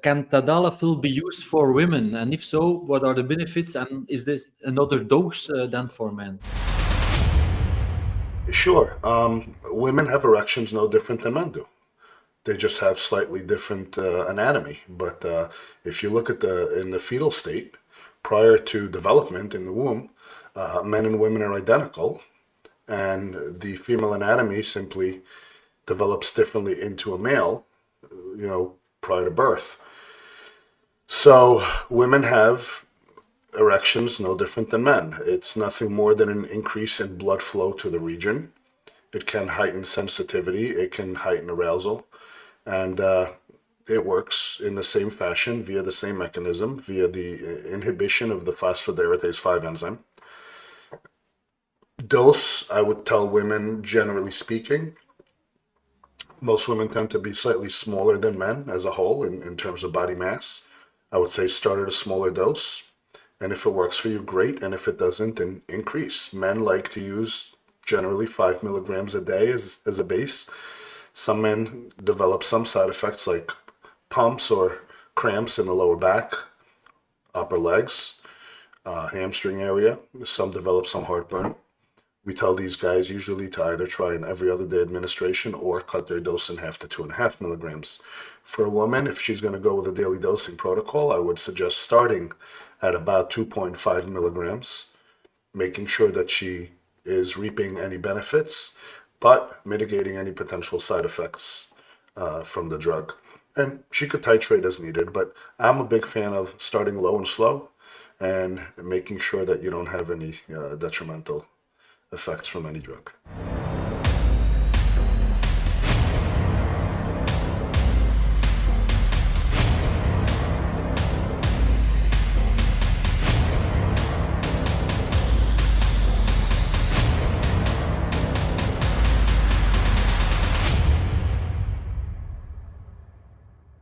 Can tadalafil be used for women? And if so, what are the benefits? And is this another dose than for men? Sure. Women have erections no different than men do. They just have slightly different anatomy. But if you look at in the fetal state, prior to development in the womb, men and women are identical, and the female anatomy simply develops differently into a male, prior to birth. So women have erections no different than men. It's nothing more than an increase in blood flow to the region. It can heighten sensitivity, it can heighten arousal, and it works in the same fashion via the same mechanism, via the inhibition of the phosphodiesterase 5 enzyme. Dose, I would tell women, generally speaking, most women tend to be slightly smaller than men as a whole in terms of body mass. I would say start at a smaller dose. And if it works for you, great. And if it doesn't, then increase. Men like to use generally 5 milligrams a day as a base. Some men develop some side effects like pumps or cramps in the lower back, upper legs, hamstring area. Some develop some heartburn. We tell these guys usually to either try an every other day administration or cut their dose in half to 2.5 milligrams. For a woman, if she's going to go with a daily dosing protocol, I would suggest starting at about 2.5 milligrams, making sure that she is reaping any benefits, but mitigating any potential side effects from the drug. And she could titrate as needed, but I'm a big fan of starting low and slow and making sure that you don't have any detrimental effects from any drug.